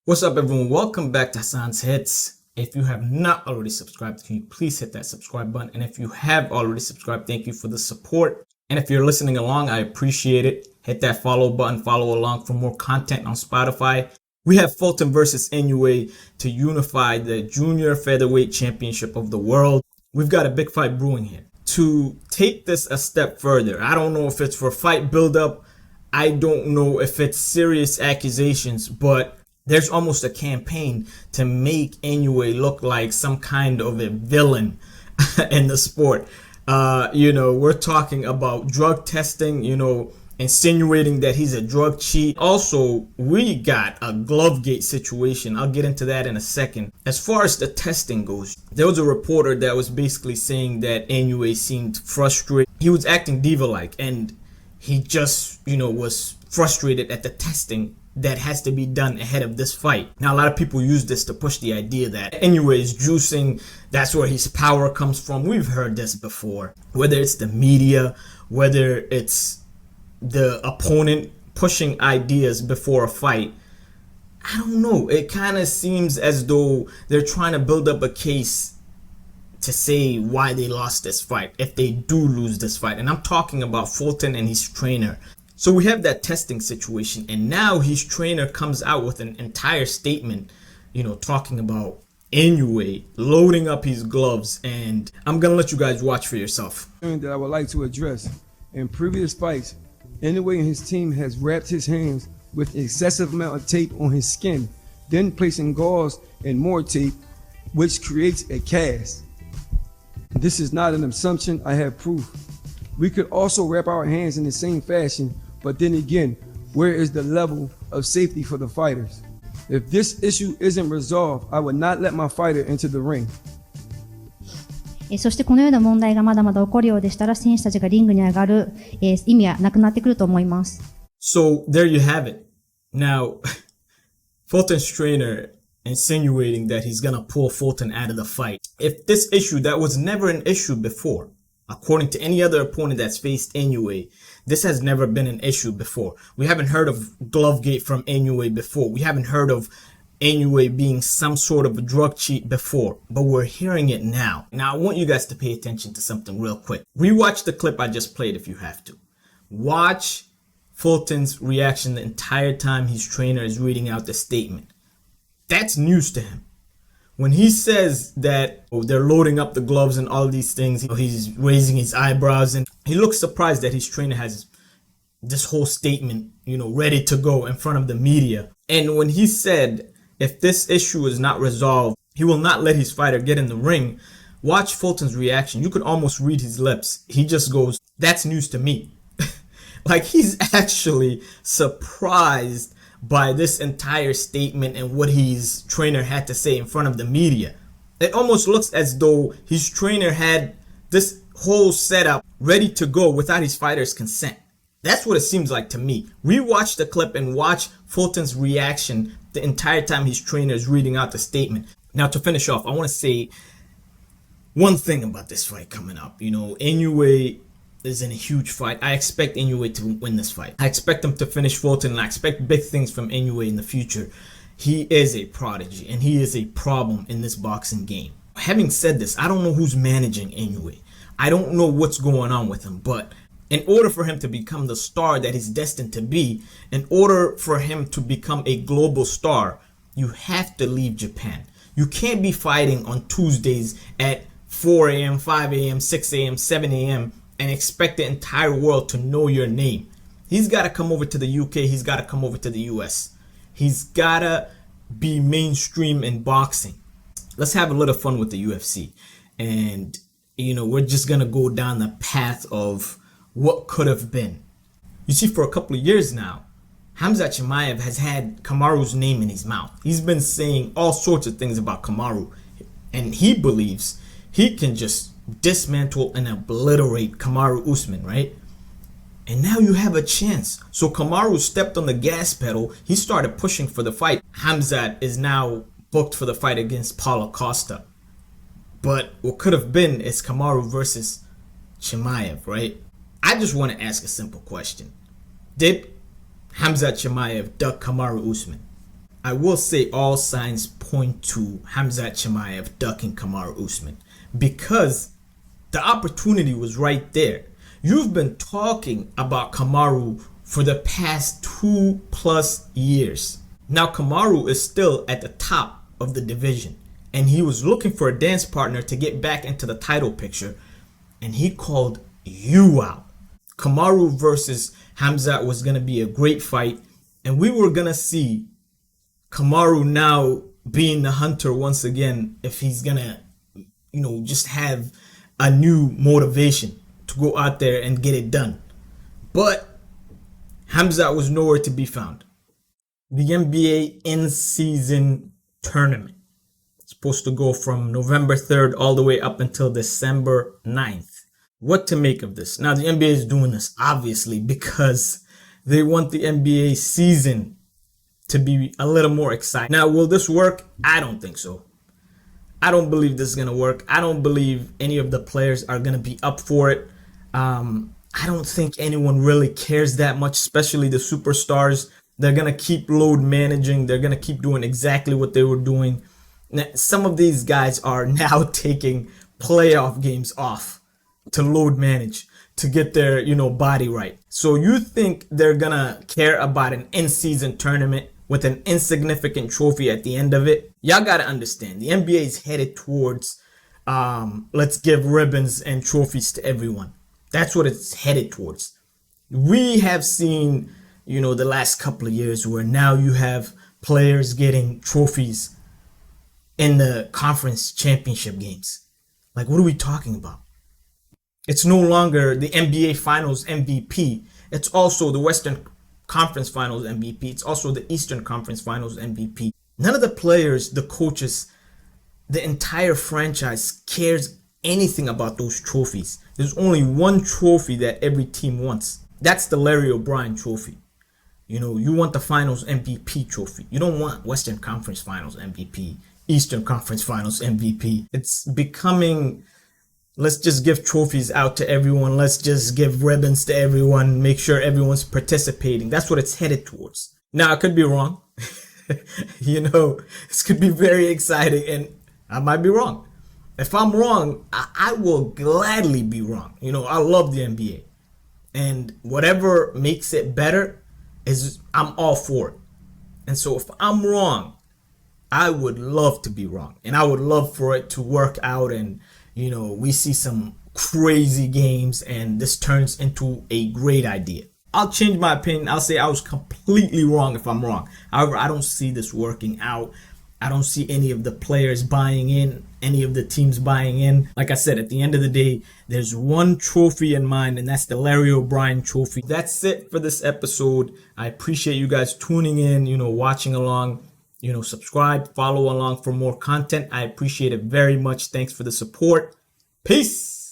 What's up, everyone? Welcome back to Hassan's Hits. If you have not already subscribed, can you please hit that subscribe button? And if you have already subscribed, thank you for the support. And if you're listening along, I appreciate it. Hit that follow button, follow along for more content on Spotify. We have Fulton versus Inoue to unify the Junior Featherweight Championship of the world. We've got a big fight brewing here. To take this a step further, I don't know if it's for fight buildup. I don't know if it's serious accusations, but there's almost a campaign to make Inoue look like some kind of a villain in the sport. We're talking about drug testing, insinuating that he's a drug cheat. Also, we got a Glovegate situation. I'll get into that in a second. As far as the testing goes, there was a reporter that was basically saying that Inoue seemed frustrated. He was acting diva-like, and he just, was frustrated at the testing that has to be done ahead of this fight. Now, a lot of people use this to push the idea that Inoue is juicing. That's where his power comes from. We've heard this before. Whether it's the media, whether it's the opponent pushing ideas before a fight, I don't know. It kind of seems as though they're trying to build up a case to say why they lost this fight, if they do lose this fight. And I'm talking about Fulton and his trainer. So we have that testing situation, and now his trainer comes out with an entire statement, talking about Inoue loading up his gloves, and I'm going to let you guys watch for yourself. That I would like to address. In previous fights, Inoue and his team has wrapped his hands with excessive amount of tape on his skin, then placing gauze and more tape, which creates a cast. This is not an assumption, I have proof. We could also wrap our hands in the same fashion, but then again, where is the level of safety for the fighters? If this issue isn't resolved, I would not let my fighter into the ring. そしてこのような問題がまだまだ起こるようでしたら、選手たちがリングに上がる意味はなくなってくると思います。So there you have it. Now, Fulton's trainer insinuating that he's gonna pull Fulton out of the fight. If this issue that was never an issue before, according to any other opponent that's faced Inoue, this has never been an issue before. We haven't heard of Glovegate from Inoue before. We haven't heard of Inoue being some sort of a drug cheat before, but we're hearing it now. Now, I want you guys to pay attention to something real quick. Rewatch the clip I just played if you have to. Watch Fulton's reaction the entire time his trainer is reading out the statement. That's news to him. When he says that they're loading up the gloves and all these things, he's raising his eyebrows and he looks surprised that his trainer has this whole statement, ready to go in front of the media. And when he said, if this issue is not resolved, he will not let his fighter get in the ring, watch Fulton's reaction. You could almost read his lips. He just goes, that's news to me. Like, he's actually surprised by this entire statement and what his trainer had to say in front of the media. It almost looks as though his trainer had this whole setup ready to go without his fighter's consent. That's what it seems like to me. Rewatch the clip and watch Fulton's reaction the entire time his trainer is reading out the statement. Now, to finish off, I want to say one thing about this fight coming up. Inoue is in a huge fight. I expect Inoue to win this fight. I expect him to finish Fulton, and I expect big things from Inoue in the future. He is a prodigy, and he is a problem in this boxing game. Having said this, I don't know who's managing Inoue. I don't know what's going on with him, but in order for him to become the star that he's destined to be, in order for him to become a global star, you have to leave Japan. You can't be fighting on Tuesdays at 4 a.m., 5 a.m., 6 a.m., 7 a.m., and expect the entire world to know your name. He's got to come over to the UK. He's got to come over to the US. He's got to be mainstream in boxing. Let's have a little fun with the UFC. And, we're just going to go down the path of what could have been. You see, for a couple of years now, Khamzat Chimaev has had Kamaru's name in his mouth. He's been saying all sorts of things about Kamaru. And he believes he can just dismantle and obliterate Kamaru Usman, right? And now you have a chance. So Kamaru stepped on the gas pedal. He started pushing for the fight. Khamzat is now booked for the fight against Paulo Costa. But what could have been is Kamaru versus Chimaev, right? I just want to ask a simple question. Did Khamzat Chimaev duck Kamaru Usman? I will say all signs point to Khamzat Chimaev ducking Kamaru Usman because the opportunity was right there. You've been talking about Kamaru for the past 2+ years. Now Kamaru is still at the top of the division and he was looking for a dance partner to get back into the title picture and he called you out. Kamaru versus Khamzat was going to be a great fight and we were going to see Kamaru now being the hunter once again if he's going to, just have a new motivation to go out there and get it done. But Khamzat was nowhere to be found. The NBA in-season tournament is supposed to go from November 3rd all the way up until December 9th. What to make of this? Now, the NBA is doing this, obviously, because they want the NBA season to be a little more exciting. Now, will this work? I don't think so. I don't believe this is going to work. I don't believe any of the players are going to be up for it. I don't think anyone really cares that much, especially the superstars. They're going to keep load managing. They're going to keep doing exactly what they were doing. Now, some of these guys are now taking playoff games off to load manage, to get their, body right. So you think they're going to care about an in-season tournament with an insignificant trophy at the end of it? Y'all got to understand, the NBA is headed towards let's give ribbons and trophies to everyone. That's what it's headed towards. We have seen, the last couple of years where now you have players getting trophies in the conference championship games. Like, what are we talking about? It's no longer the NBA Finals MVP. It's also the Western Conference Finals MVP. It's also the Eastern Conference Finals MVP. None of the players, the coaches, the entire franchise cares anything about those trophies. There's only one trophy that every team wants. That's the Larry O'Brien trophy. You want the Finals MVP trophy. You don't want Western Conference Finals MVP, Eastern Conference Finals MVP. It's becoming, let's just give trophies out to everyone. Let's just give ribbons to everyone. Make sure everyone's participating. That's what it's headed towards. Now, I could be wrong. This could be very exciting and I might be wrong. If I'm wrong, I will gladly be wrong. I love the NBA. And whatever makes it better, I'm all for it. And so if I'm wrong, I would love to be wrong. And I would love for it to work out and, we see some crazy games and this turns into a great idea. I'll change my opinion. I'll say I was completely wrong if I'm wrong. However, I don't see this working out. I don't see any of the players buying in, any of the teams buying in. Like I said, at the end of the day, there's one trophy in mind, and that's the Larry O'Brien trophy. That's it for this episode. I appreciate you guys tuning in, watching along, subscribe, follow along for more content. I appreciate it very much. Thanks for the support. Peace.